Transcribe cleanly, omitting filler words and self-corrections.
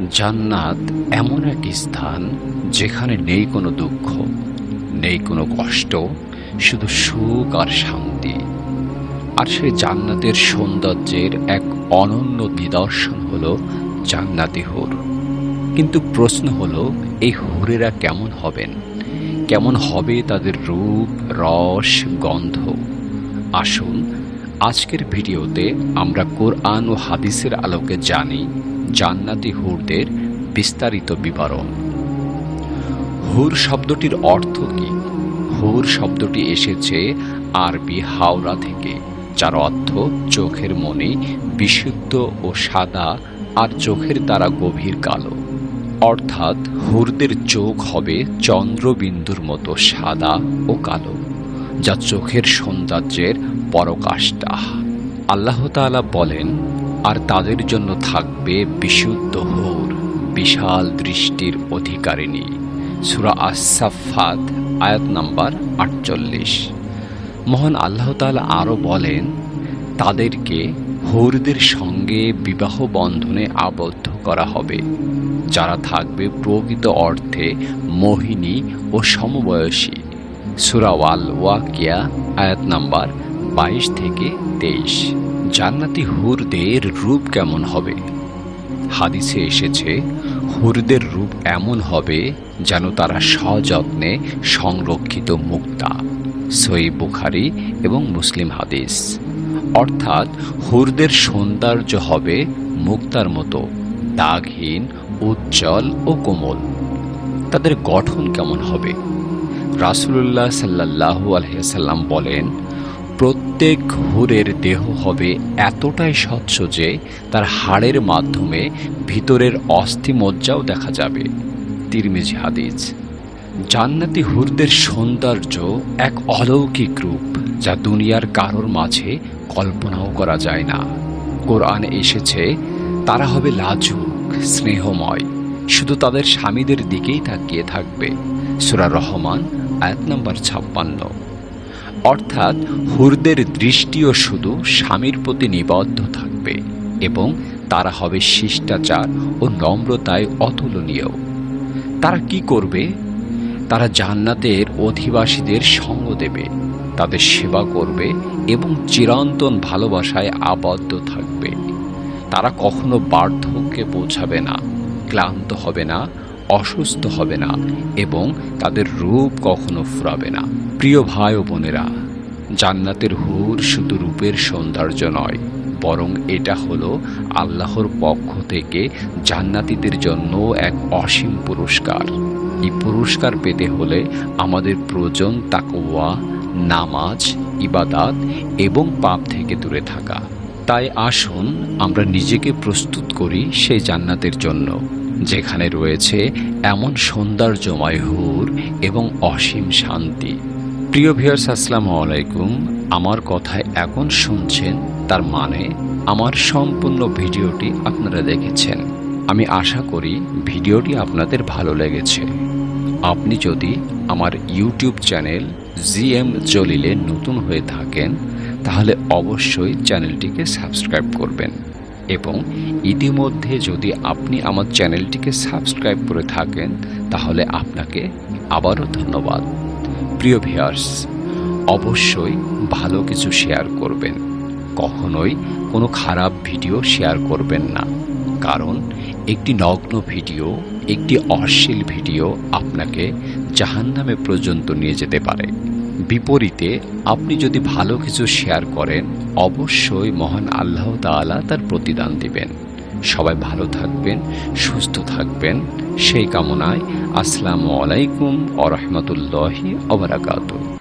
জান্নাত এমন এক স্থান যেখানে নেই কোনো দুঃখ, নেই কোনো কষ্ট, শুধু সুখ আর শান্তি। আর সেই জান্নাতের সৌন্দর্যের এক অনন্য নিদর্শন হলো জান্নাতি হুর। কিন্তু প্রশ্ন হলো, এই হুরেরা কেমন হবেন? কেমন হবে তাদের রূপ, রস, গন্ধ? আসুন আজকের ভিডিওতে আমরা কোরআন ও হাদিসের আলোকে জানি জান্নাতি হুরদের বিস্তারিত বিবরণ। হুর শব্দটির অর্থ কি? হুর শব্দটি এসেছে আরবি হাওরা থেকে, যার অর্থ চোখের মণি, বিশুদ্ধ ও সাদা, আর চোখের তারা গভীর কালো। অর্থাৎ হুরদের চোখ হবে চন্দ্রবিন্দুর মতো সাদা ও কালো, যা চোখের সৌন্দর্যের পরাকাষ্ঠা। আল্লাহ তাআলা বলেন, আর তাদের জন্য থাকবে বিশুদ্ধ হুর, বিশাল দৃষ্টির অধিকারিণী। সূরা আস-সাফফাত আয়াত নাম্বার ৪৮। মহান আল্লাহ তাআলা আরও বলেন, তাদেরকে হুরদের সঙ্গে বিবাহ বন্ধনে আবদ্ধ করা হবে, যারা থাকবে প্রকৃত অর্থে মোহিনী ও সমবয়সী। সূরা আল ওয়াকিয়া আয়াত নাম্বার ২২ থেকে ২৩। জান্নাতি হুরদের রূপ কেমন হবে? হাদিসে এসেছে, হুরদের রূপ এমন হবে যেন তারা সযত্নে সংরক্ষিত মুক্তা। সহিহ বুখারী এবং মুসলিম হাদিস। অর্থাৎ হুরদের সৌন্দর্য হবে মুক্তার মতো দাগহীন, উজ্জ্বল ও কোমল। তাদের গঠন কেমন হবে? রাসূলুল্লাহ সাল্লাল্লাহু আলাইহি ওয়াসাল্লাম বলেন, প্রত্যেক হুরের দেহ হবে এতটাই স্বচ্ছ যে তার হাড়ের মাধ্যমে ভিতরের অস্থিমজ্জাও দেখা যাবে। তিরমিজি হাদিস। জান্নাতি হুরদের সৌন্দর্য এক অলৌকিক রূপ, যা দুনিয়ার কারোর মাঝে কল্পনাও করা যায় না। কোরআনে এসেছে, তারা হবে লাজুক, স্নেহময়, শুধু তাদের স্বামীদের দিকেই তাকিয়ে থাকবে। সূরা রহমান আয়াত নাম্বার ৫৬। অর্থাৎ হুরদের দৃষ্টিও শুধু স্বামীর প্রতি নিবদ্ধ থাকবে এবং তারা হবে শিষ্টাচার ও নম্রতায় অতুলনীয়। তারা কি করবে? তারা জান্নাতের অধিবাসীদের সঙ্গ দেবে, তাদের সেবা করবে এবং চিরন্তন ভালোবাসায় আবদ্ধ থাকবে। তারা কখনো বার্ধক্যে পৌঁছাবে না, ক্লান্ত হবে না, অসুস্থ হবে না এবং তাদের রূপ কখনো ফুরাবে না। প্রিয় ভাই ও বোনেরা, জান্নাতের হুর শুধু রূপের সৌন্দর্য নয়, বরং এটা হলো আল্লাহর পক্ষ থেকে জান্নাতীদের জন্য এক অসীম পুরস্কার। এই পুরস্কার পেতে হলে আমাদের প্রয়োজন তাকওয়া, নামাজ, ইবাদাত এবং পাপ থেকে দূরে থাকা। তাই আসুন আমরা নিজেকে প্রস্তুত করি সেই জান্নাতের জন্য, যেখানে রয়েছে এমন সৌন্দর্যময় হুর এবং অসীম শান্তি। প্রিয় ভিউয়ার্স, আসসালামু আলাইকুম। আমার কথায় এখন শুনছেন, তার মানে আমার সম্পূর্ণ ভিডিওটি আপনারা দেখেছেন। আমি আশা করি ভিডিওটি আপনাদের ভালো লেগেছে। আপনি যদি আমার ইউটিউব চ্যানেল জিএম জলিলে নতুন হয়ে থাকেন, তাহলে অবশ্যই চ্যানেলটিকে সাবস্ক্রাইব করবেন এবং ইতিমধ্যে যদি আপনি আমার চ্যানেলটিকে সাবস্ক্রাইব করে থাকেন, তাহলে আপনাকে আবারও ধন্যবাদ। প্রিয় ভিউয়ার্স, অবশ্যই ভালো কিছু শেয়ার করবেন, কখনোই কোনো খারাপ ভিডিও শেয়ার করবেন না, কারণ একটি নগ্ন ভিডিও, একটি অশ্লীল ভিডিও আপনাকে জাহান্নামে পর্যন্ত নিয়ে যেতে পারে। বিপরীতে আপনি যদি ভালো কিছু শেয়ার করেন, অবশ্যই মহান আল্লাহ তাআলা তার প্রতিদান দিবেন। সবাই ভালো থাকবেন, সুস্থ থাকবেন, সেই কামনায় আসসালামু আলাইকুম ওয়া রাহমাতুল্লাহি ওয়া বারাকাতুহু।